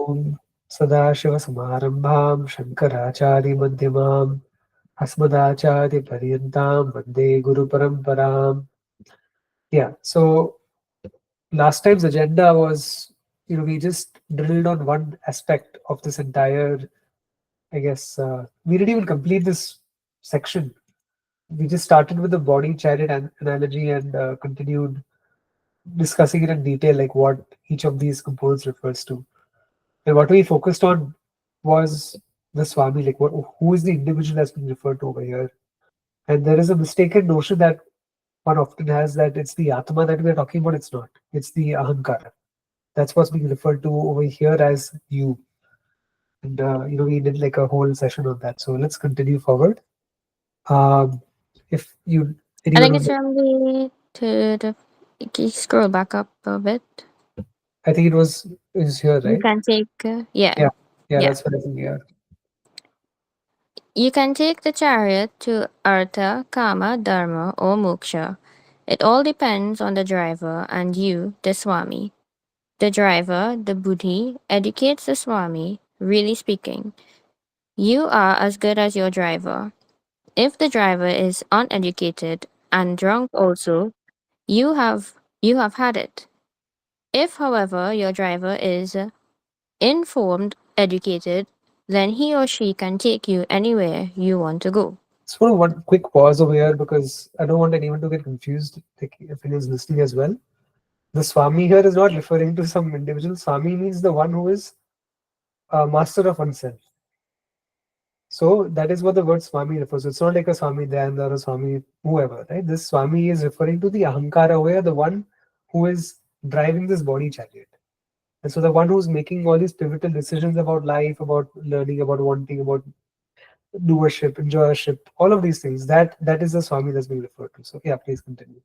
Om Sadashiva-Samarambham Shankaracharya-Madhyamam Asmadacharya-Paryantam Vande Guru-Paramparam. Yeah, so last time's agenda was, we just drilled on one aspect of this entire, I guess, we didn't even complete this section. We just started with the body chariot analogy and continued discussing it in detail, like what each of these components refers to. And what we focused on was the Swami, like who is the individual that's being referred to over here. And there is a mistaken notion that one often has that it's the Atma that we're talking about. It's not. It's the Ahankara. That's what's being referred to over here as you. And, we did like a whole session on that. So let's continue forward. Um, if you, I anyone think would it's like, from can you scroll back up a bit? I think is here, You right? can take, Yeah. Yeah, yeah. that's what I think. Yeah. You can take the chariot to Artha, Kama, Dharma, or Moksha. It all depends on the driver and you, the Swami. The driver, the Buddhi, educates the Swami, really speaking. You are as good as your driver. If the driver is uneducated and drunk also, you have you have had it. If, however, your driver is informed, educated, then he or she can take you anywhere you want to go. Just want one quick pause over here because I don't want anyone to get confused, like, if anyone's listening as well. The Swami here is not referring to some individual. Swami means the one who is a master of oneself. So that is what the word Swami refers to. It's not like a Swami Dayananda or a Swami whoever, right? This Swami is referring to the Ahankara over here, the one who is driving this body chariot. And so the one who's making all these pivotal decisions about life, about learning, about wanting, about doership, enjoyership, all of these things, that is the Swami that's being referred to. So yeah, please continue.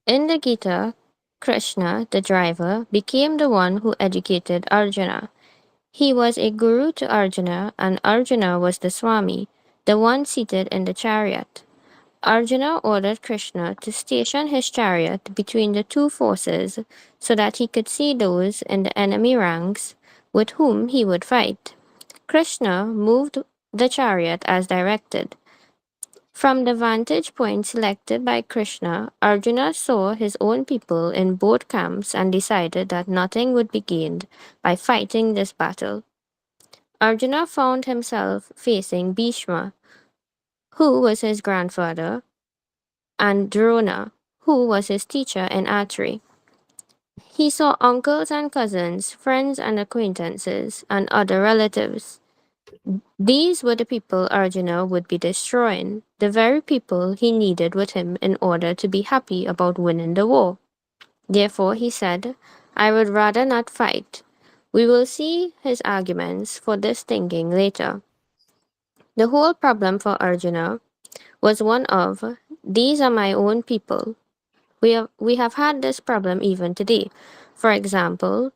In the Gita, Krishna, the driver, became the one who educated Arjuna. He was a guru to Arjuna, and Arjuna was the Swami, the one seated in the chariot. Arjuna ordered Krishna to station his chariot between the two forces so that he could see those in the enemy ranks with whom he would fight. Krishna moved the chariot as directed. From the vantage point selected by Krishna, Arjuna saw his own people in both camps and decided that nothing would be gained by fighting this battle. Arjuna found himself facing Bhishma, who was his grandfather, and Drona, who was his teacher in archery. He saw uncles and cousins, friends and acquaintances, and other relatives. These were the people Arjuna would be destroying, the very people he needed with him in order to be happy about winning the war. Therefore, he said, I would rather not fight. We will see his arguments for this thinking later. The whole problem for Arjuna was one of, these are my own people. We have had this problem even today. For example,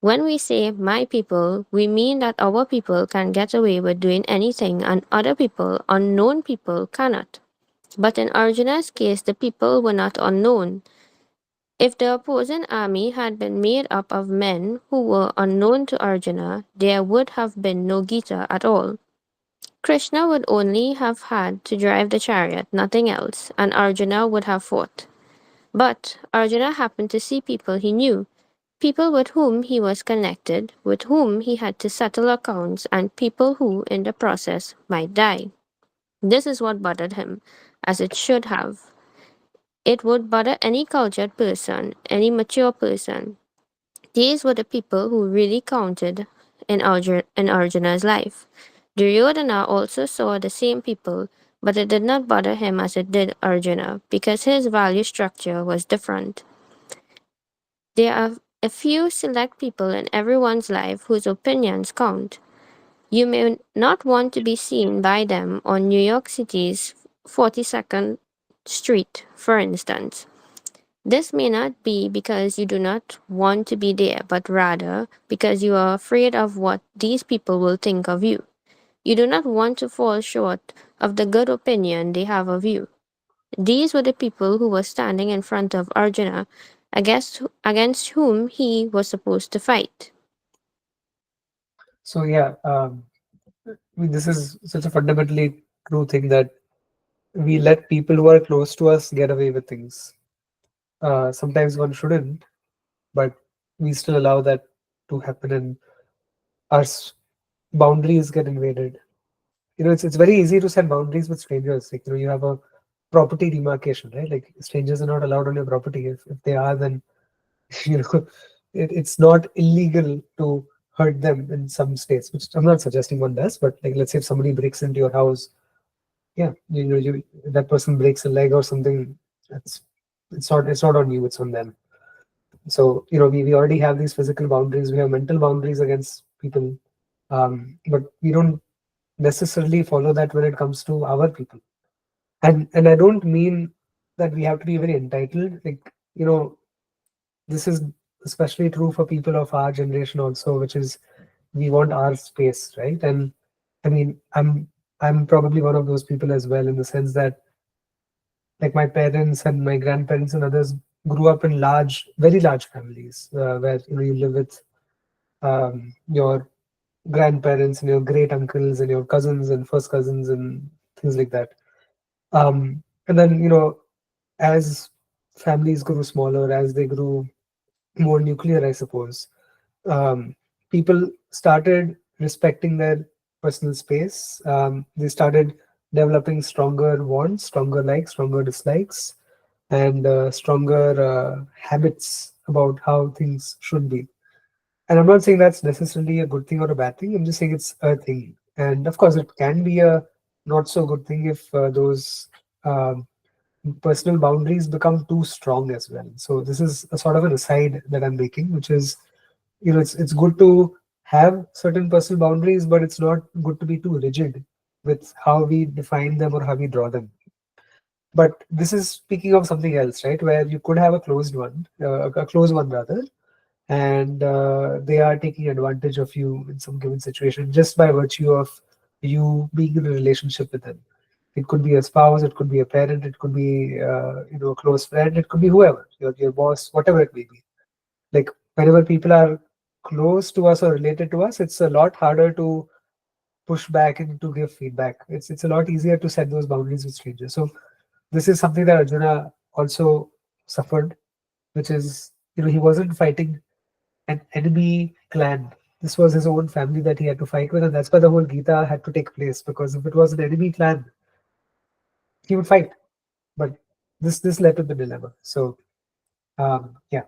when we say my people, we mean that our people can get away with doing anything and other people, unknown people, cannot. But in Arjuna's case, the people were not unknown. If the opposing army had been made up of men who were unknown to Arjuna, there would have been no Gita at all. Krishna would only have had to drive the chariot, nothing else, and Arjuna would have fought. But Arjuna happened to see people he knew, people with whom he was connected, with whom he had to settle accounts, and people who, in the process, might die. This is what bothered him, as it should have. It would bother any cultured person, any mature person. These were the people who really counted in Arjuna's life. Duryodhana also saw the same people, but it did not bother him as it did Arjuna, because his value structure was different. There are a few select people in everyone's life whose opinions count. You may not want to be seen by them on New York City's 42nd Street, for instance. This may not be because you do not want to be there, but rather because you are afraid of what these people will think of you. You do not want to fall short of the good opinion they have of you. These were the people who were standing in front of Arjuna, against whom he was supposed to fight. So yeah, I mean, this is such a fundamentally true thing that we let people who are close to us get away with things. Sometimes one shouldn't, but we still allow that to happen, and our boundaries get invaded. It's very easy to set boundaries with strangers. Like, you have a property demarcation, right? Like, strangers are not allowed on your property. If they are, then you know it's not illegal to hurt them in some states, which I'm not suggesting one does. But like, let's say if somebody breaks into your house, yeah, that person breaks a leg or something, that's it's not on you, it's on them. So we already have these physical boundaries, we have mental boundaries against people, but we don't necessarily follow that when it comes to our people. And I don't mean that we have to be very entitled. Like, this is especially true for people of our generation also, which is, we want our space, right? And I mean, I'm probably one of those people as well, in the sense that, like, my parents and my grandparents and others grew up in large, very large families, where you live with your grandparents and your great uncles and your cousins and first cousins and things like that. And then, as families grew smaller, as they grew more nuclear, I suppose, um, people started respecting their personal space. They started developing stronger wants, stronger likes, stronger dislikes, and stronger habits about how things should be. And I'm not saying that's necessarily a good thing or a bad thing. I'm just saying it's a thing. And of course, it can be a not so good thing if those um, personal boundaries become too strong as well. So this is a sort of an aside that I'm making, which is, it's good to have certain personal boundaries, but it's not good to be too rigid with how we define them or how we draw them. But this is speaking of something else, right? Where you could have a close one rather, and they are taking advantage of you in some given situation just by virtue of you being in a relationship with them. It could be a spouse, it could be a parent, it could be a close friend, it could be whoever, your boss, whatever it may be. Like, whenever people are close to us or related to us, it's a lot harder to push back and to give feedback. It's a lot easier to set those boundaries with strangers. So this is something that Arjuna also suffered, which is, he wasn't fighting an enemy clan. This was his own family that he had to fight with, and that's why the whole Gita had to take place. Because if it was an enemy clan, he would fight. But this led to the dilemma. So yeah.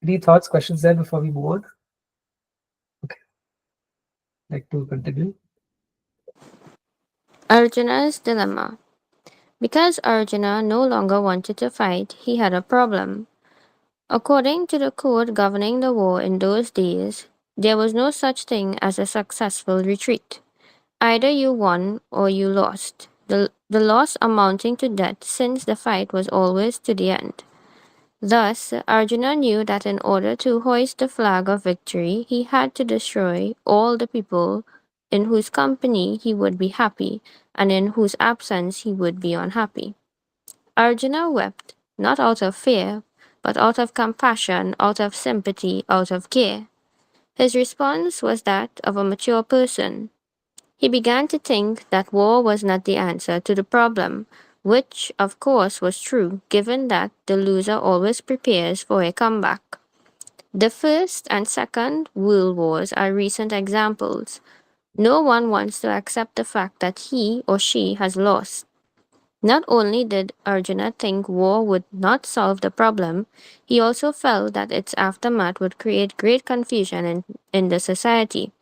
Any thoughts, questions there before we move on? Okay, like to continue. Arjuna's dilemma. Because Arjuna no longer wanted to fight, he had a problem. According to the code governing the war in those days, there was no such thing as a successful retreat. Either you won or you lost, the loss amounting to death, since the fight was always to the end. Thus, Arjuna knew that in order to hoist the flag of victory, he had to destroy all the people in whose company he would be happy and in whose absence he would be unhappy. Arjuna wept, not out of fear, but out of compassion, out of sympathy, out of care. His response was that of a mature person. He began to think that war was not the answer to the problem, which of course was true, given that the loser always prepares for a comeback. The First and Second World Wars are recent examples. No one wants to accept the fact that he or she has lost. Not only did Arjuna think war would not solve the problem, he also felt that its aftermath would create great confusion in the society.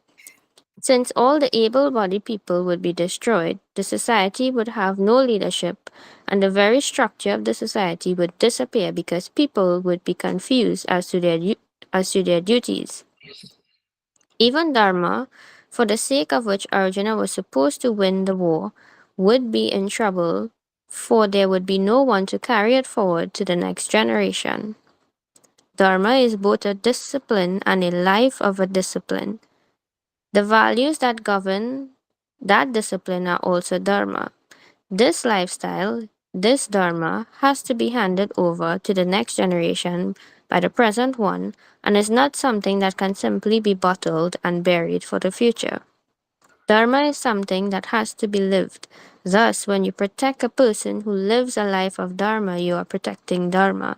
Since all the able bodied people would be destroyed, the society would have no leadership, and the very structure of the society would disappear because people would be confused as to their duties. Even Dharma, for the sake of which Arjuna was supposed to win the war, would be in trouble, for there would be no one to carry it forward to the next generation. Dharma is both a discipline and a life of a discipline. The values that govern that discipline are also dharma. This lifestyle, this dharma, has to be handed over to the next generation by the present one and is not something that can simply be bottled and buried for the future. Dharma is something that has to be lived. Thus, when you protect a person who lives a life of Dharma, you are protecting Dharma.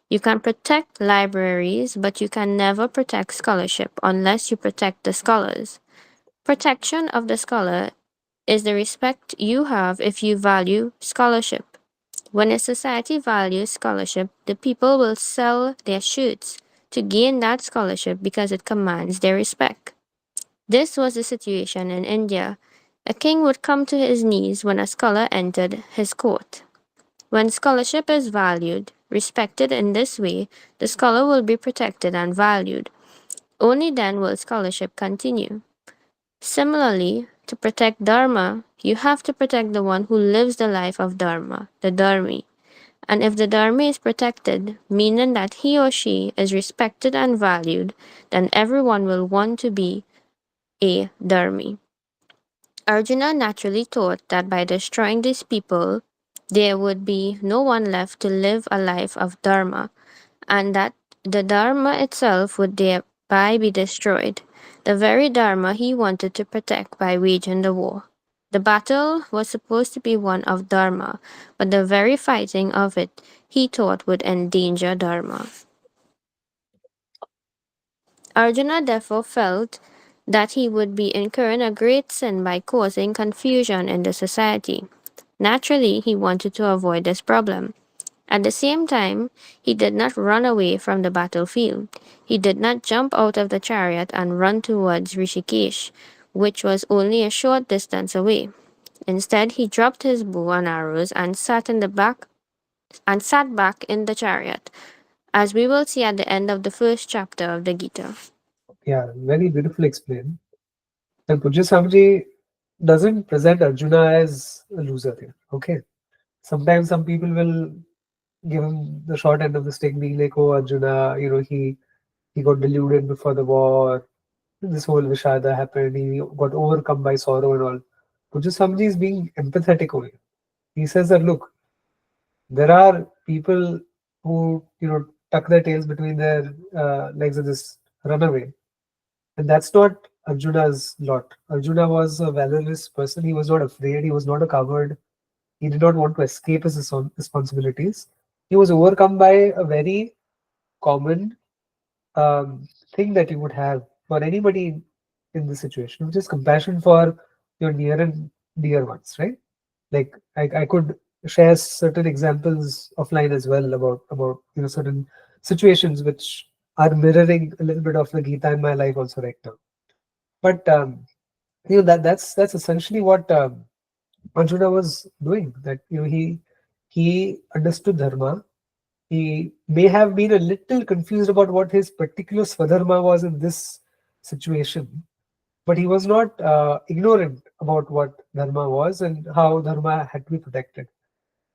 You can protect libraries, but you can never protect scholarship unless you protect the scholars. Protection of the scholar is the respect you have if you value scholarship. When a society values scholarship, the people will sell their shirts to gain that scholarship because it commands their respect. This was the situation in India. A king would come to his knees when a scholar entered his court. When scholarship is valued, respected in this way, the scholar will be protected and valued. Only then will scholarship continue. Similarly, to protect Dharma, you have to protect the one who lives the life of Dharma, the Dharmi. And if the Dharmi is protected, meaning that he or she is respected and valued, then everyone will want to be a Dharmi. Arjuna naturally thought that by destroying these people, there would be no one left to live a life of Dharma, and that the Dharma itself would thereby be destroyed, the very Dharma he wanted to protect by waging the war. The battle was supposed to be one of Dharma, but the very fighting of it he thought would endanger Dharma. Arjuna therefore felt that he would be incurring a great sin by causing confusion in the society. Naturally, he wanted to avoid this problem. At the same time, he did not run away from the battlefield. He did not jump out of the chariot and run towards Rishikesh, which was only a short distance away. Instead, he dropped his bow and arrows and sat back in the chariot, as we will see at the end of the first chapter of the Gita. Yeah, very beautifully explained. And Pujya Swamiji doesn't present Arjuna as a loser here. Okay. Sometimes some people will give him the short end of the stick, being like, "Oh, Arjuna, he got deluded before the war. This whole Vishada happened. He got overcome by sorrow and all." Pujya Swamiji is being empathetic over here. He says that, look, there are people who tuck their tails between their legs and just run away, and that's not Arjuna's lot. Arjuna was a valorous person. He was not afraid. He was not a coward. He did not want to escape his responsibilities. He was overcome by a very common thing that you would have for anybody in this situation, which is compassion for your near and dear ones, right? Like I could share certain examples offline as well about certain situations which are mirroring a little bit of the Gita in my life also right now. But that's essentially what Arjuna was doing. That he understood dharma. He may have been a little confused about what his particular swadharma was in this situation, but he was not ignorant about what dharma was and how dharma had to be protected.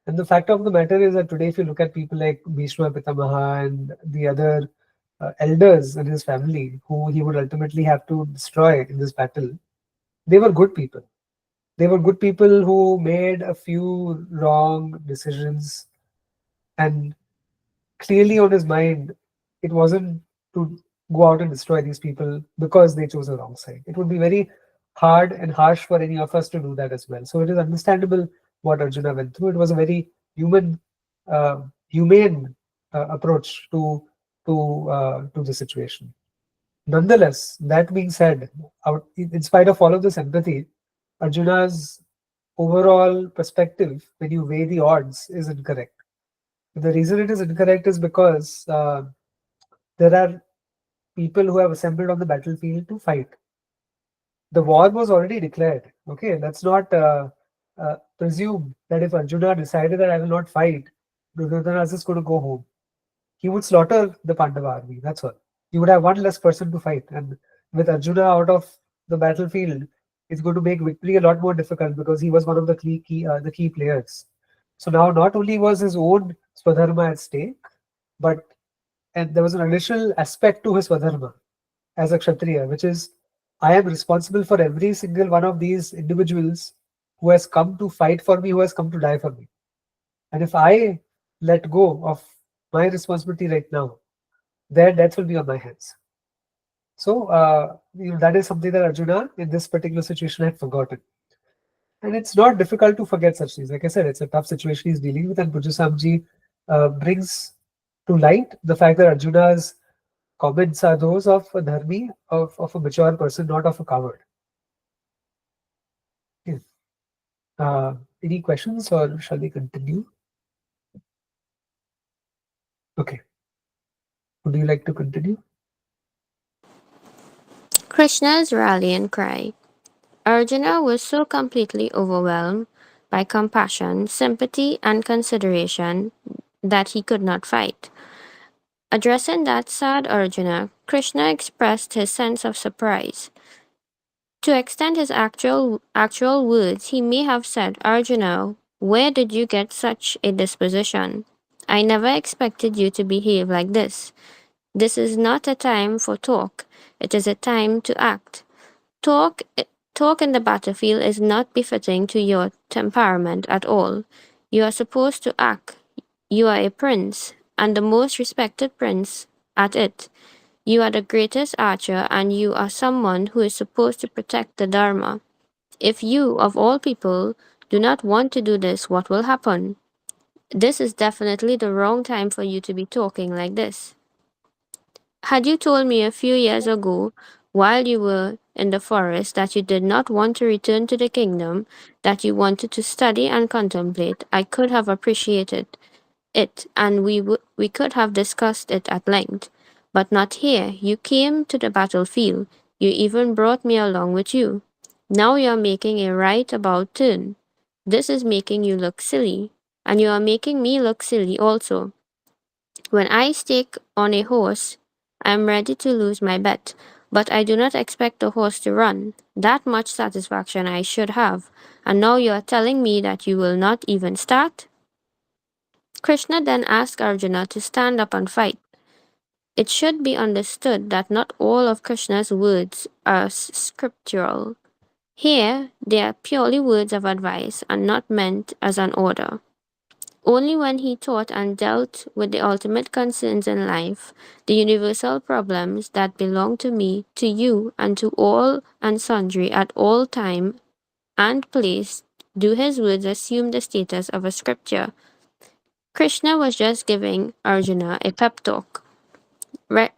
And the fact of the matter is that today, if you look at people like Bhishma Pitamaha and the other elders in his family who he would ultimately have to destroy in this battle, they were good people. They were good people who made a few wrong decisions, and clearly on his mind, it wasn't to go out and destroy these people because they chose the wrong side. It would be very hard and harsh for any of us to do that as well. So it is understandable what Arjuna went through. It was a very humane approach to the situation. Nonetheless, that being said, in spite of all of this empathy, Arjuna's overall perspective, when you weigh the odds, is incorrect. The reason it is incorrect is because there are people who have assembled on the battlefield to fight. The war was already declared. Okay, let's not presume that if Arjuna decided that I will not fight, Duryodhana is just going to go home. He would slaughter the Pandava army. That's all. You would have one less person to fight, and with Arjuna out of the battlefield, it's going to make victory a lot more difficult because he was one of the the key players. So now, not only was his own swadharma at stake, but and there was an additional aspect to his swadharma as a kshatriya, which is I am responsible for every single one of these individuals who has come to fight for me, who has come to die for me. And if I let go of my responsibility right now, their death will be on my hands. So that is something that Arjuna in this particular situation had forgotten. And it's not difficult to forget such things. Like I said, it's a tough situation he's dealing with, and Puja Samji brings to light the fact that Arjuna's comments are those of a dharmi, of a mature person, not of a coward. Okay. Any questions, or shall we continue? Okay. Would you like to continue? Krishna's rallying cry. Arjuna was so completely overwhelmed by compassion, sympathy, and consideration that he could not fight. Addressing that sad Arjuna, Krishna expressed his sense of surprise. To extend his actual words, he may have said, Arjuna, where did you get such a disposition? I never expected you to behave like this. This is not a time for talk. It is a time to act. Talk talk in the battlefield is not befitting to your temperament at all. You are supposed to act. You are a prince, and the most respected prince at it. You are the greatest archer, and you are someone who is supposed to protect the Dharma. If you, of all people, do not want to do this, what will happen? This is definitely the wrong time for you to be talking like this. Had you told me a few years ago, while you were in the forest, that you did not want to return to the kingdom, that you wanted to study and contemplate, I could have appreciated it, and we could have discussed it at length. But not here. You came to the battlefield. You even brought me along with you. Now you are making a right about turn. This is making you look silly, and you are making me look silly also. When I stake on a horse, I am ready to lose my bet, but I do not expect the horse to run. That much satisfaction I should have, and now you are telling me that you will not even start? Krishna then asked Arjuna to stand up and fight. It should be understood that not all of Krishna's words are scriptural. Here, they are purely words of advice and not meant as an order. Only when he taught and dealt with the ultimate concerns in life, the universal problems that belong to me, to you, and to all and sundry at all time and place, do his words assume the status of a scripture. Krishna was just giving Arjuna a pep talk.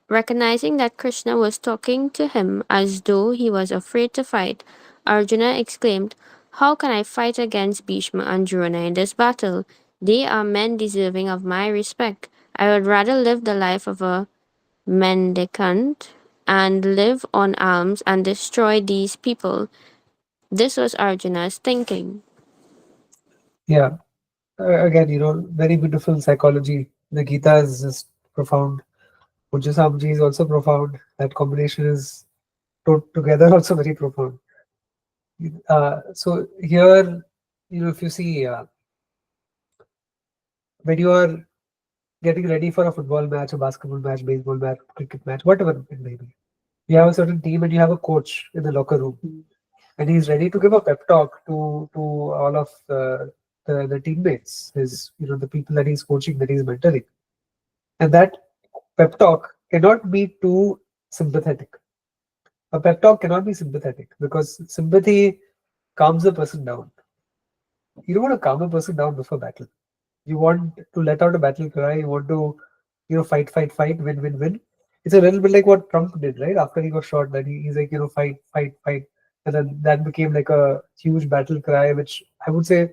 Recognizing that Krishna was talking to him as though he was afraid to fight, Arjuna exclaimed, How can I fight against Bhishma and Drona in this battle? They are men deserving of my respect. I would rather live the life of a mendicant and live on alms and destroy these people. This was Arjuna's thinking. Yeah. Again, very beautiful psychology. The Gita is just profound. Puja Samji is also profound. That combination is together also very profound. So here, if you see, when you are getting ready for a football match, a basketball match, baseball match, cricket match, whatever it may be, you have a certain team and you have a coach in the locker room, and he's ready to give a pep talk to all of the teammates, his the people that he's coaching, that he's mentoring, and that pep talk cannot be too sympathetic. A pep talk cannot be sympathetic because sympathy calms a person down. You don't want to calm a person down before battle. You want to let out a battle cry. You want to, fight, fight, fight, win, win, win. It's a little bit like what Trump did, right? After he got shot, that he's like, fight, fight, fight. And then that became like a huge battle cry, which I would say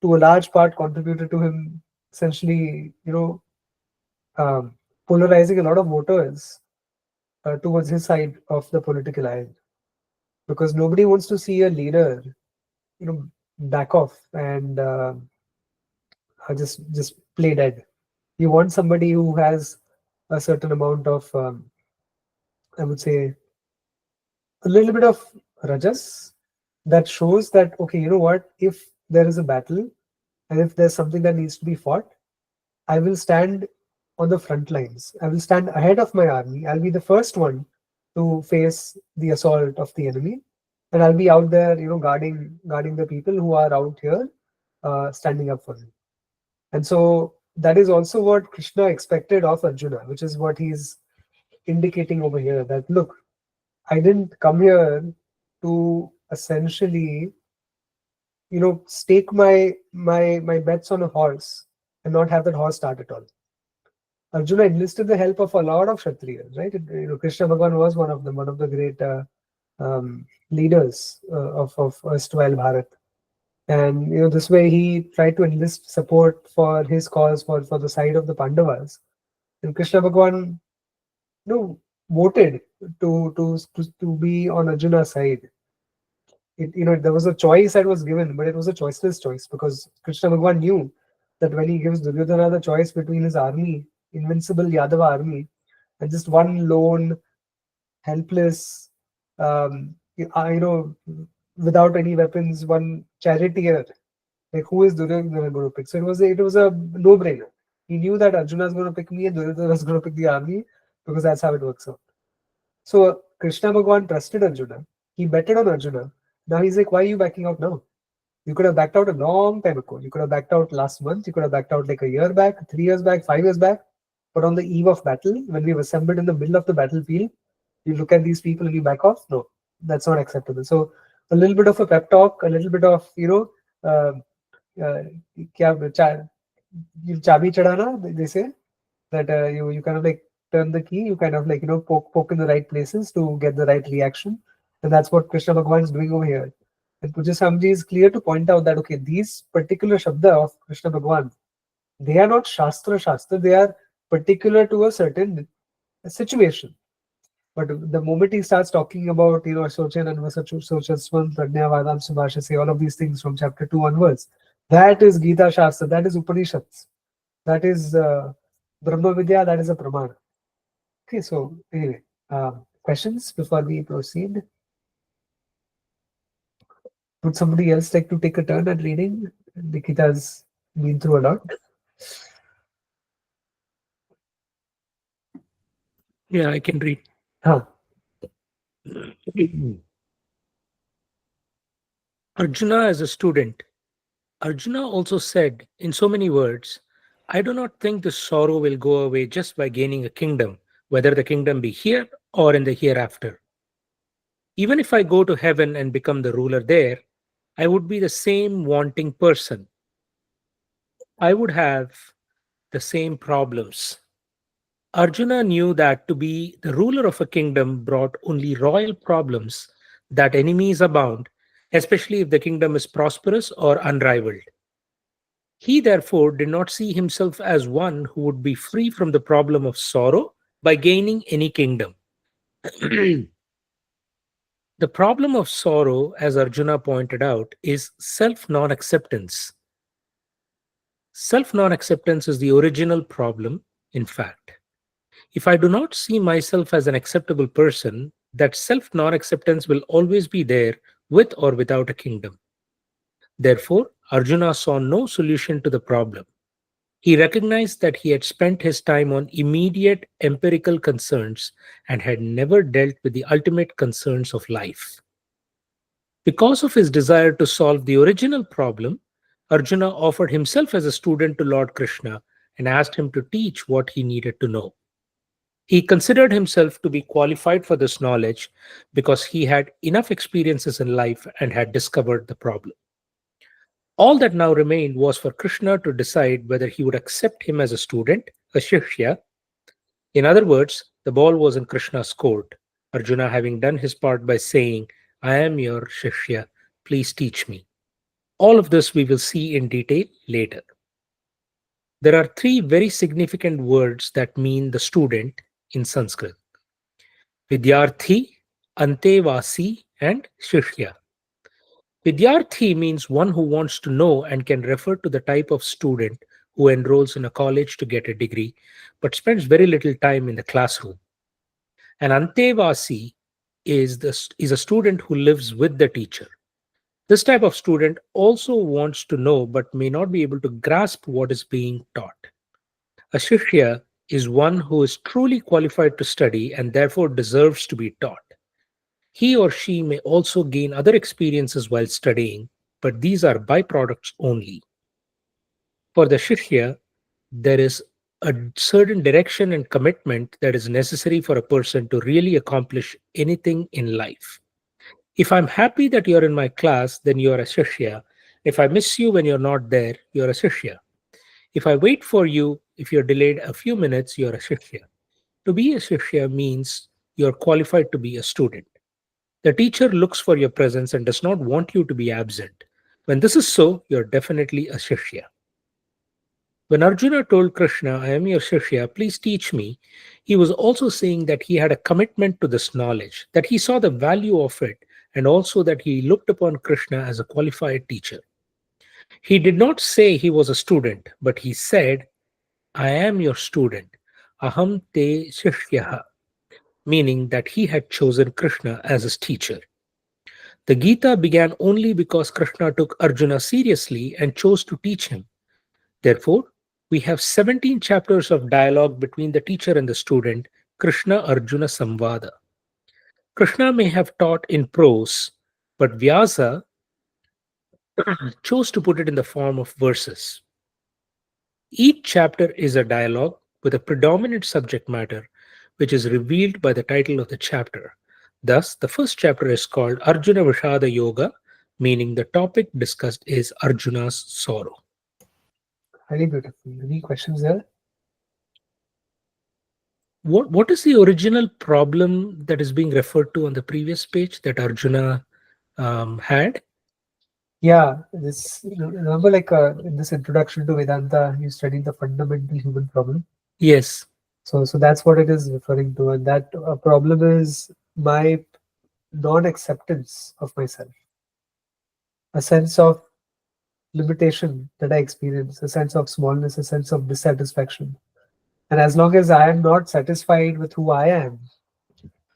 to a large part contributed to him essentially, um, polarizing a lot of voters towards his side of the political aisle. Because nobody wants to see a leader, back off and just play dead. You want somebody who has a certain amount of, I would say, a little bit of rajas that shows that, okay, you know what, if there is a battle and if there's something that needs to be fought, I will stand on the front lines. I will stand ahead of my army. I'll be the first one to face the assault of the enemy, and I'll be out there, guarding the people who are out here, standing up for me. And so that is also what Krishna expected of Arjuna, which is what he's indicating over here. That look, I didn't come here to essentially, stake my bets on a horse and not have that horse start at all. Arjuna enlisted the help of a lot of Kshatriyas, right? Krishna Bhagavan was one of the great leaders of erstwhile Bharat. And this way he tried to enlist support for his cause, for the side of the Pandavas. And Krishna Bhagavan, voted to be on Arjuna's side. There was a choice that was given, but it was a choiceless choice, because Krishna Bhagavan knew that when he gives Duryodhana the choice between his army, invincible Yadava army, and just one lone, helpless, without any weapons, one charioteer, like, who is Duryodhana going to pick? So it was a no-brainer. He knew that Arjuna is going to pick me and Duryodhana is going to pick the army, because that's how it works out. So Krishna Bhagavan trusted Arjuna. He betted on Arjuna. Now he's like, why are you backing out now? You could have backed out a long time ago. You could have backed out last month. You could have backed out like a year back, 3 years back, 5 years back. But on the eve of battle, when we've assembled in the middle of the battlefield, you look at these people and you back off. No, that's not acceptable. So a little bit of a pep talk, a little bit of, uh, you chabi chadana, they say, that you kind of like turn the key, you kind of like, poke in the right places to get the right reaction. And that's what Krishna Bhagavan is doing over here. And Puja Samji is clear to point out that, okay, these particular shabda of Krishna Bhagavan, they are not Shastra, they are particular to a certain situation. But the moment he starts talking about, Shochan and Sochaswan, Prajnavadam, Subhashase, all of these things from chapter 2 onwards, that is Gita Shastra, that is Upanishads, that is Brahma Vidya, that is a Pramana. Okay, so anyway, questions before we proceed? Would somebody else like to take a turn at reading? Nikita's been through a lot. Yeah, I can read. Huh. Arjuna as a student. Arjuna also said, in so many words, I do not think the sorrow will go away just by gaining a kingdom, whether the kingdom be here or in the hereafter. Even if I go to heaven and become the ruler there, I would be the same wanting person. I would have the same problems. Arjuna knew that to be the ruler of a kingdom brought only royal problems, that enemies abound, especially if the kingdom is prosperous or unrivaled. He therefore did not see himself as one who would be free from the problem of sorrow by gaining any kingdom. The problem of sorrow, as Arjuna pointed out, is self non acceptance. Self non acceptance is the original problem, in fact. If I do not see myself as an acceptable person, that self non acceptance will always be there with or without a kingdom. Therefore, Arjuna saw no solution to the problem. He recognized that he had spent his time on immediate empirical concerns and had never dealt with the ultimate concerns of life. Because of his desire to solve the original problem, Arjuna offered himself as a student to Lord Krishna and asked him to teach what he needed to know. He considered himself to be qualified for this knowledge because he had enough experiences in life and had discovered the problem. All that now remained was for Krishna to decide whether he would accept him as a student, a Shishya. In other words, the ball was in Krishna's court, Arjuna having done his part by saying, I am your Shishya, please teach me. All of this we will see in detail later. There are three very significant words that mean the student in Sanskrit: Vidyarthi, Antevasi, and Shishya. Vidyarthi means one who wants to know and can refer to the type of student who enrolls in a college to get a degree but spends very little time in the classroom. An Antevasi is a student who lives with the teacher. This type of student also wants to know but may not be able to grasp what is being taught. A Shishya is one who is truly qualified to study and therefore deserves to be taught. He or she may also gain other experiences while studying, but these are byproducts only. For the Shishya, There is a certain direction and commitment that is necessary for a person to really accomplish anything in life. If I'm happy that you're in my class, then you're a Shishya. If I miss you when you're not there, you're a Shishya. If I wait for you, if you're delayed a few minutes, you're a Shishya. To be a Shishya means you're qualified to be a student. The teacher looks for your presence and does not want you to be absent. When this is so, you're definitely a Shishya. When Arjuna told Krishna, I am your Shishya, please teach me, he was also saying that he had a commitment to this knowledge, that he saw the value of it, and also that he looked upon Krishna as a qualified teacher. He did not say he was a student, but he said, I am your student. Aham te Shishyaha, meaning that he had chosen Krishna as his teacher. The Gita began only because Krishna took Arjuna seriously and chose to teach him. Therefore, we have 17 chapters of dialogue between the teacher and the student, Krishna Arjuna Samvada. Krishna may have taught in prose, but Vyasa chose to put it in the form of verses. Each chapter is a dialogue with a predominant subject matter, which is revealed by the title of the chapter. Thus, the first chapter is called Arjuna Vishada Yoga, meaning the topic discussed is Arjuna's sorrow. Very beautiful. Any questions there? What is the original problem that is being referred to on the previous page that Arjuna had? Yeah, this remember like in this introduction to Vedanta, you studied the fundamental human problem. Yes. So that's what it is referring to, and that problem is my non-acceptance of myself, a sense of limitation that I experience, a sense of smallness, a sense of dissatisfaction. And as long as I am not satisfied with who I am,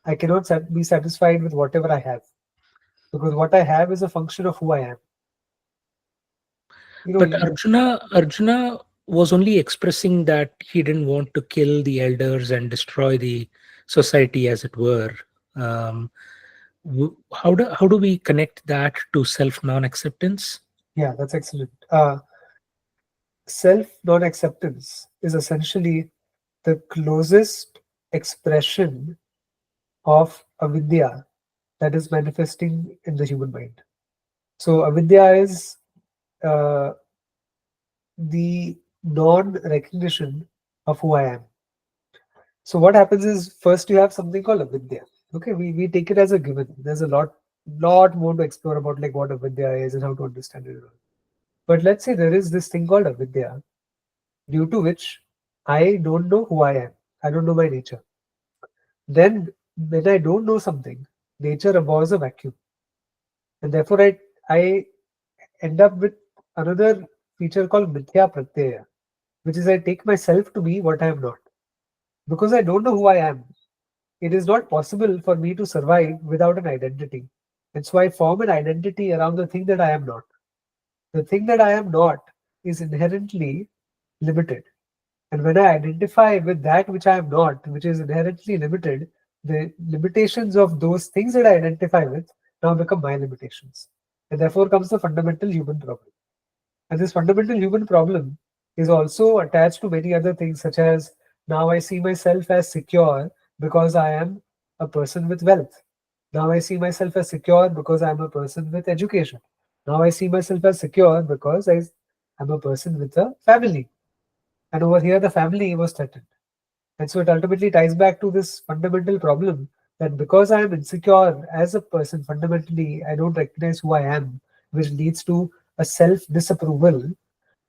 I cannot be satisfied with whatever I have, because what I have is a function of who I am. But Arjuna was only expressing that he didn't want to kill the elders and destroy the society, as it were. Um, how do we connect that to self non-acceptance? Yeah, that's excellent. Self non-acceptance is essentially the closest expression of avidya that is manifesting in the human mind. So avidya is uh, the non-recognition of who I am. So what happens is first you have something called avidya. Okay, we take it as a given. There's a lot more to explore about like what avidya is and how to understand it. But let's say there is this thing called avidya, due to which I don't know who I am. I don't know my nature. Then when I don't know something, nature abhors a vacuum. And therefore I end up with another feature called mithya pratyaya, which is I take myself to be what I am not. Because I don't know who I am, it is not possible for me to survive without an identity. And so I form an identity around the thing that I am not. The thing that I am not is inherently limited. And when I identify with that which I am not, which is inherently limited, the limitations of those things that I identify with now become my limitations. And therefore comes the fundamental human problem. And this fundamental human problem is also attached to many other things, such as now I see myself as secure because I am a person with wealth. Now I see myself as secure because I am a person with education. Now I see myself as secure because I am a person with a family. And over here, the family was threatened. And so it ultimately ties back to this fundamental problem that because I am insecure as a person, fundamentally, I don't recognize who I am, which leads to a self disapproval.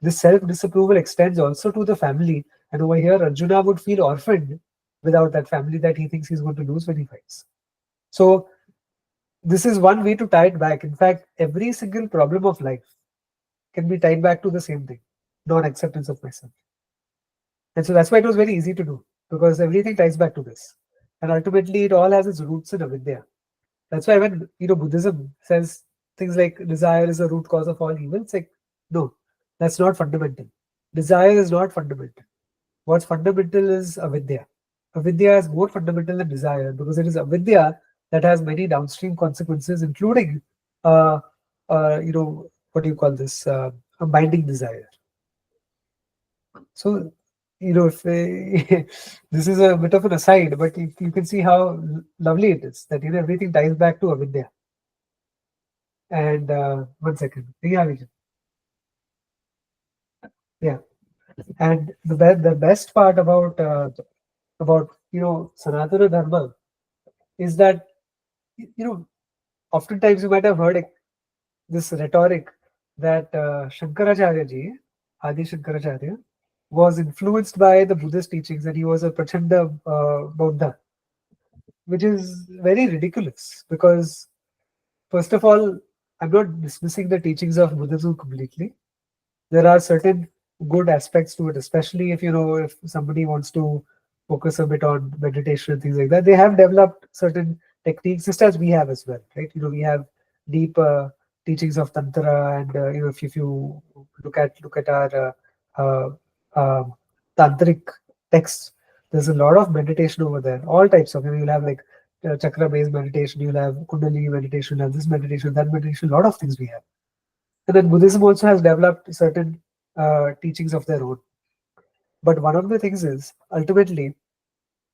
This self disapproval extends also to the family. And over here, Arjuna would feel orphaned without that family that he thinks he's going to lose when he fights. So, this is one way to tie it back. In fact, every single problem of life can be tied back to the same thing, non acceptance of myself. And so that's why it was very easy to do, because everything ties back to this. And ultimately, it all has its roots in avidya. That's why when Buddhism says things like desire is the root cause of all evil, it's like, no, that's not fundamental. Desire is not fundamental. What's fundamental is avidya. Avidya is more fundamental than desire because it is avidya that has many downstream consequences, including, what do you call this? A binding desire. So, if this is a bit of an aside, but you can see how lovely it is that everything ties back to Avidya. And 1 second, yeah, yeah. And the best part about Sanatana Dharma is that oftentimes you might have heard this rhetoric that Shankaracharya ji, Adi Shankaracharya, was influenced by the Buddhist teachings and he was a Prachanda Buddha, which is very ridiculous because, first of all, I'm not dismissing the teachings of Buddhism completely. There are certain good aspects to it, especially if somebody wants to focus a bit on meditation and things like that. They have developed certain techniques, just as we have as well, right? We have deep teachings of tantra, and if you look at our uh, tantric texts, there's a lot of meditation over there. All types of you'll have like chakra based meditation, you'll have kundalini meditation, you'll have this meditation, that meditation. A lot of things we have. And then Buddhism also has developed certain teachings of their own. But one of the things is ultimately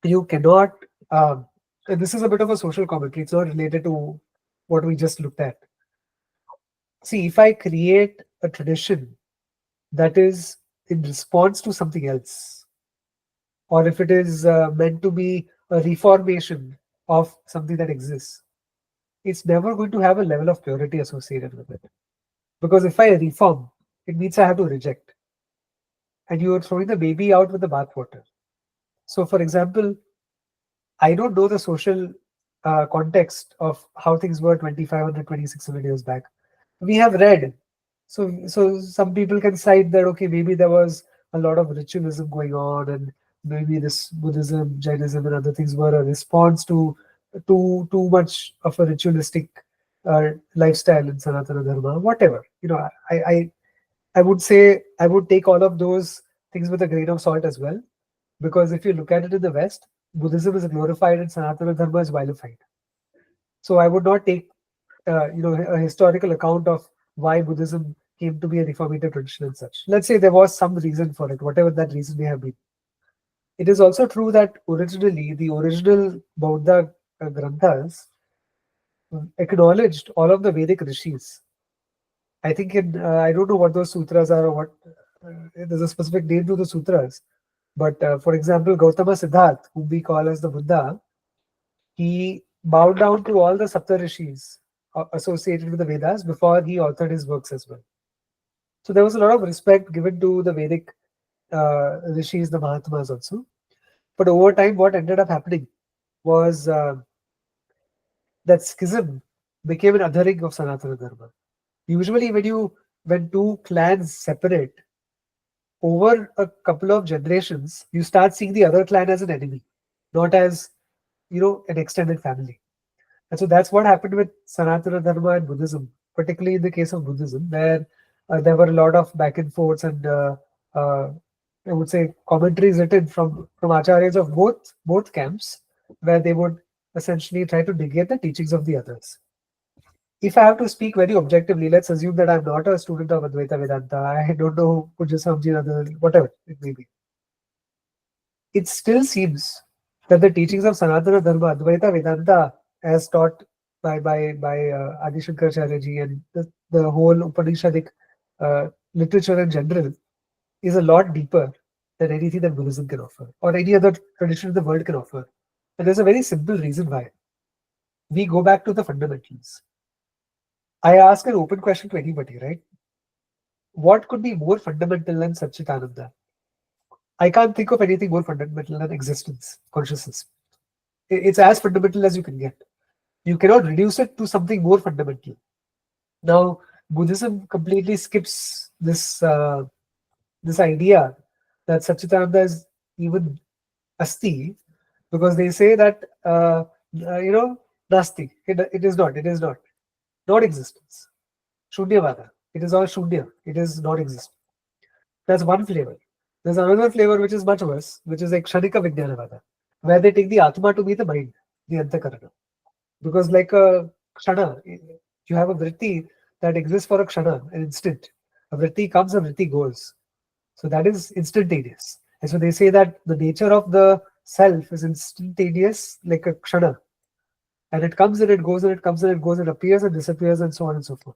you cannot. And this is a bit of a social commentary. It's not related to what we just looked at. See, if I create a tradition that is in response to something else, or if it is meant to be a reformation of something that exists, it's never going to have a level of purity associated with it. Because if I reform, it means I have to reject. And you are throwing the baby out with the bathwater. So, for example, I don't know the social context of how things were 2,500, 2,600 years back. We have read. So some people can cite that, okay, maybe there was a lot of ritualism going on, and maybe this Buddhism, Jainism, and other things were a response to too much of a ritualistic lifestyle in Sanatana Dharma. Whatever, I would say I would take all of those things with a grain of salt as well, because if you look at it in the West, Buddhism is glorified and Sanatana Dharma is vilified. So I would not take a historical account of why Buddhism came to be a reformative tradition and such. Let's say there was some reason for it, whatever that reason may have been. It is also true that originally the original Bauddha granthas acknowledged all of the Vedic rishis. I think I don't know what those sutras are or what. There's a specific name to the sutras. But for example, Gautama Siddharth, whom we call as the Buddha, he bowed down to all the Saptarishis associated with the Vedas before he authored his works as well. So there was a lot of respect given to the Vedic rishis, the Mahatmas also. But over time, what ended up happening was that schism became an othering of Sanatana Dharma. Usually, when two clans separate, over a couple of generations, you start seeing the other clan as an enemy, not as an extended family. And so that's what happened with Sanatana Dharma and Buddhism, particularly in the case of Buddhism, where there were a lot of back and forths and I would say commentaries written from acharyas of both camps, where they would essentially try to negate the teachings of the others. If I have to speak very objectively, let's assume that I'm not a student of Advaita Vedanta. I don't know Puja Samji, whatever it may be. It still seems that the teachings of Sanatana Dharma, Advaita Vedanta, as taught by Adi Shankaracharya ji and the whole Upanishadic literature in general, is a lot deeper than anything that Buddhism can offer or any other tradition in the world can offer. And there's a very simple reason why. We go back to the fundamentals. I ask an open question to anybody, right? What could be more fundamental than Satchitananda? I can't think of anything more fundamental than existence, consciousness. It's as fundamental as you can get. You cannot reduce it to something more fundamental. Now, Buddhism completely skips this idea that Satchitananda is even asti, because they say that nasti. It is not. It is not existence. Shunyavada. It is all shunya. It is not existence. That's one flavor. There's another flavor which is much worse, which is like Kshanika Vijnanavada, where they take the Atma to be the mind, the Antakarana. Because like a Kshana, you have a vritti that exists for a Kshana, an instant. A vritti comes, a vritti goes. So that is instantaneous. And so they say that the nature of the self is instantaneous, like a kshana. And it comes and it goes and it comes and it goes and appears and disappears and so on and so forth.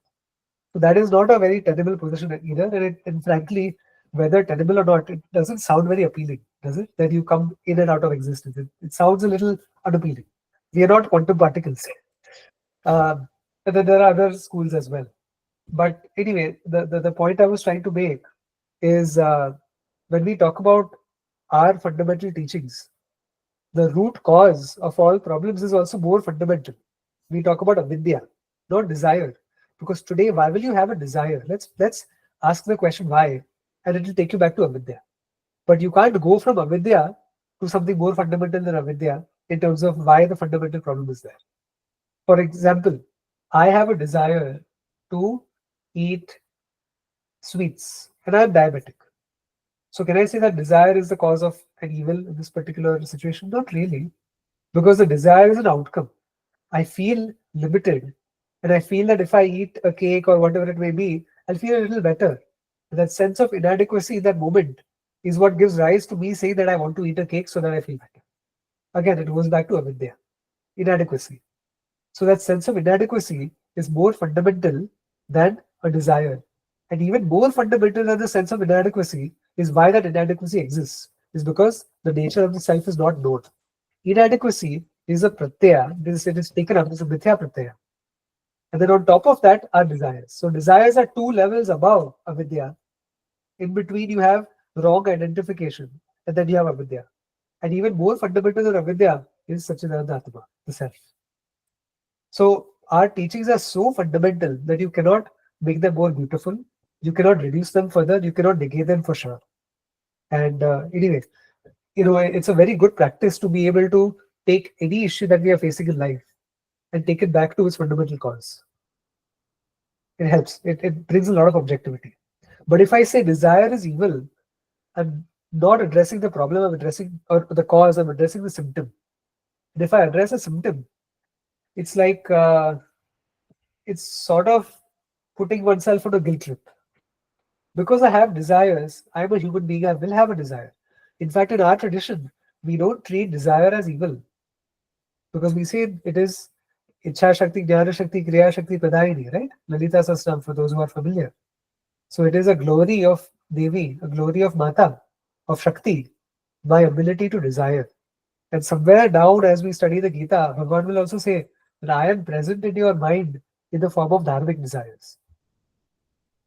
So that is not a very tenable position either. And frankly, whether tenable or not, it doesn't sound very appealing, does it? That you come in and out of existence. It sounds a little unappealing. We are not quantum particles. And then there are other schools as well. But anyway, the point I was trying to make is when we talk about our fundamental teachings, the root cause of all problems is also more fundamental. We talk about avidya, not desire. Because today, why will you have a desire? Let's ask the question why, and it will take you back to avidya. But you can't go from avidya to something more fundamental than avidya in terms of why the fundamental problem is there. For example, I have a desire to eat sweets, and I'm diabetic. So can I say that desire is the cause of an evil in this particular situation? Not really, because the desire is an outcome. I feel limited, and I feel that if I eat a cake or whatever it may be, I'll feel a little better. And that sense of inadequacy in that moment is what gives rise to me saying that I want to eat a cake so that I feel better. Again, it goes back to avidya, inadequacy. So that sense of inadequacy is more fundamental than a desire. And even more fundamental than the sense of inadequacy is why that inadequacy exists, is because the nature of the self is not known. Inadequacy is a pratyaya, it is taken up as a mithya pratyaya. And then on top of that are desires. So desires are two levels above avidya. In between you have wrong identification, and then you have avidya. And even more fundamental than avidya is Satchidananda Atma, the self. So our teachings are so fundamental that you cannot make them more beautiful. You cannot reduce them further. You cannot negate them for sure. And anyway, it's a very good practice to be able to take any issue that we are facing in life and take it back to its fundamental cause. It helps. It brings a lot of objectivity. But if I say desire is evil, I'm not addressing the problem. I'm addressing or the cause. I'm addressing the symptom. And if I address a symptom, it's like it's sort of putting oneself on a guilt trip. Because I have desires, I'm a human being, I will have a desire. In fact, in our tradition, we don't treat desire as evil. Because we say it is Ichha Shakti, Jnana Shakti, Kriya Shakti, Pradayini, right? Lalita Sastram, for those who are familiar. So it is a glory of Devi, a glory of Mata, of Shakti, my ability to desire. And somewhere down, as we study the Gita, Bhagavan will also say that I am present in your mind in the form of dharmic desires.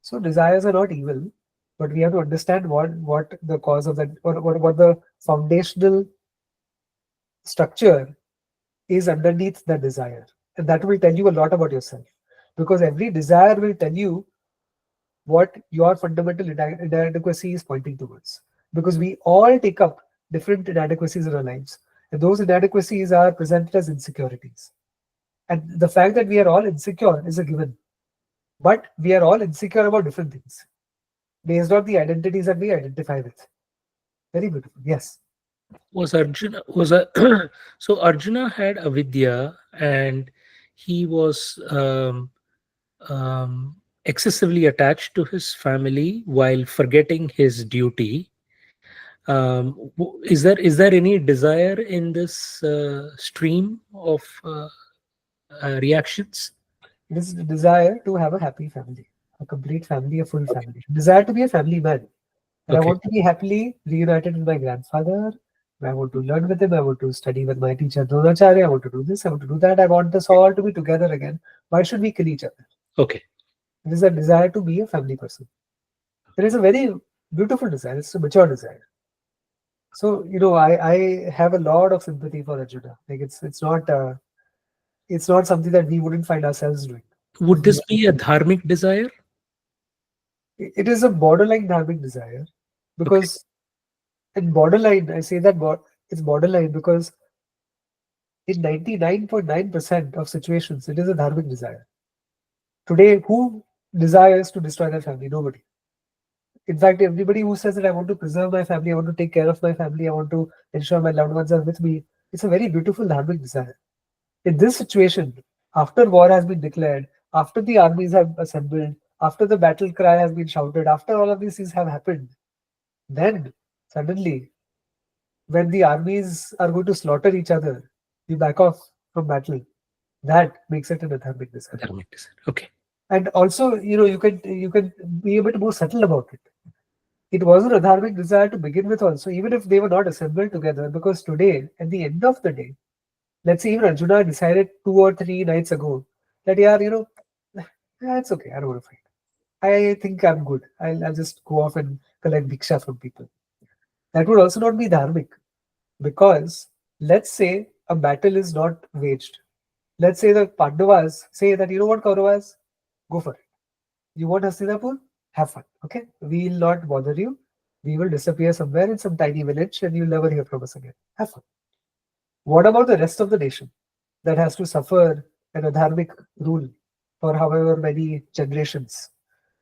So desires are not evil, but we have to understand what the cause of that, or what the foundational structure is underneath the desire. And that will tell you a lot about yourself. Because every desire will tell you what your fundamental inadequacy is pointing towards. Because we all take up different inadequacies in our lives. And those inadequacies are presented as insecurities. And the fact that we are all insecure is a given. But we are all insecure about different things based on the identities that we identify with. Very beautiful. Yes. Was Arjuna was a so Arjuna had avidya, and he was excessively attached to his family while forgetting his duty. Is there any desire in this stream of reactions? It is the desire to have a happy family, a complete family, a full Okay. family. Desire to be a family man. And I Okay. want to be happily reunited with my grandfather. I want to learn with him. I want to study with my teacher Dronacharya. I want to do this. I want to do that. I want us all to be together again. Why should we kill each other? Okay. It is a desire to be a family person. It is a very beautiful desire. It's a mature desire. So I have a lot of sympathy for Arjuna. Like it's not something that we wouldn't find ourselves doing. Would this be a dharmic desire? It is a borderline dharmic desire Okay. because in borderline, I say that it's borderline because in 99.9% of situations, it is a dharmic desire. Today, who desires to destroy their family? Nobody. In fact, everybody who says that I want to preserve my family, I want to take care of my family, I want to ensure my loved ones are with me, it's a very beautiful dharmic desire. In this situation, after war has been declared, after the armies have assembled, after the battle cry has been shouted, after all of these things have happened, Then suddenly, when the armies are going to slaughter each other, you back off from battle. That makes it an adharmic desire. Dharmic desire. Okay. And also, you can be a bit more subtle about it. It was an adharmic desire to begin with also, even if they were not assembled together, because today, at the end of the day, let's say even Arjuna decided 2 or 3 nights ago that, yeah, yeah, it's okay, I don't want to fight. I think I'm good. I'll just go off and collect bhiksha from people. That would also not be dharmic, because let's say a battle is not waged. Let's say the Pandavas say that, you know what, Kauravas, go for it. You want Hastinapur? Have fun. Okay? We'll not bother you. We will disappear somewhere in some tiny village and you'll never hear from us again. Have fun. What about the rest of the nation that has to suffer an adharmic rule for however many generations?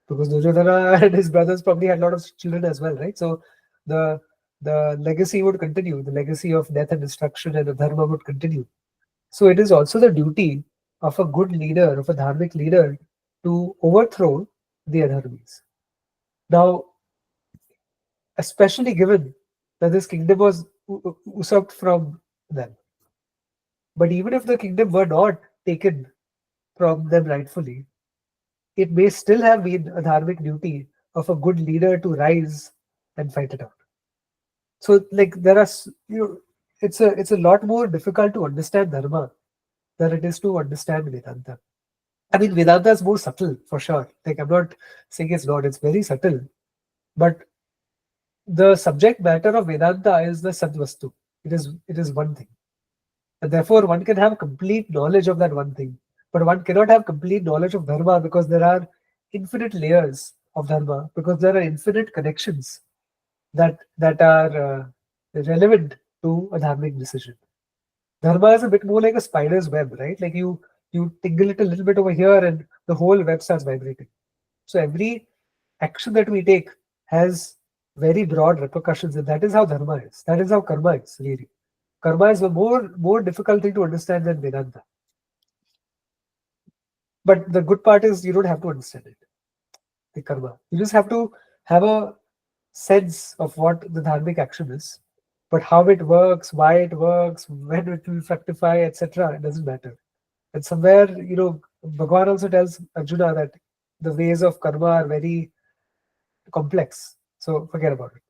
Because Duryodhana and his brothers probably had a lot of children as well, right? So the the legacy would continue. The legacy of death and destruction and adharma would continue. So it is also the duty of a good leader, of a dharmic leader, to overthrow the adharmis. Now, especially given that this kingdom was usurped from them. But even if the kingdom were not taken from them rightfully, it may still have been a dharmic duty of a good leader to rise and fight it out. So, like, it's a lot more difficult to understand dharma than it is to understand Vedanta. I mean, Vedanta is more subtle for sure. Like, I'm not saying it's not, it's very subtle. But the subject matter of Vedanta is the Sadvastu. It is one thing. And therefore, one can have complete knowledge of that one thing. But one cannot have complete knowledge of Dharma, because there are infinite layers of Dharma, because there are infinite connections that are relevant to a dharmic decision. Dharma is a bit more like a spider's web, right? Like you tingle it a little bit over here and the whole web starts vibrating. So every action that we take has very broad repercussions, and that is how dharma is. That is how karma is, really. Karma is a more difficult thing to understand than Vedanta. But the good part is you don't have to understand it, the karma. You just have to have a sense of what the dharmic action is. But how it works, why it works, when it will fructify, etc., it doesn't matter. And somewhere, Bhagavan also tells Arjuna that the ways of karma are very complex. So forget about it.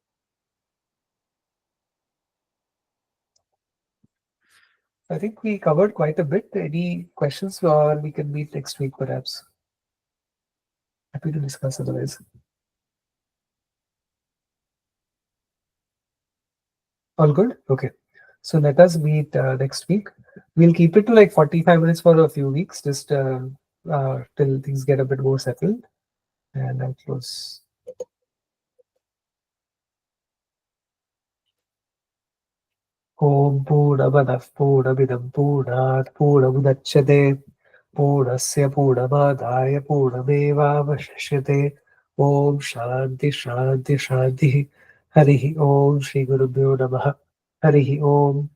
I think we covered quite a bit. Any questions, or we can meet next week perhaps? Happy to discuss otherwise. All good? Okay. So let us meet next week. We'll keep it to like 45 minutes for a few weeks, just till things get a bit more settled. And I'll close. Om Purnamadav Purnamidam Purnat Purnamudachyate Purnasya Purnamadaya Purnamevavashishyate. Om Shanti Shanti Shanti. Harihi Om Shri Gurubhyo Namaha. Harihi Om.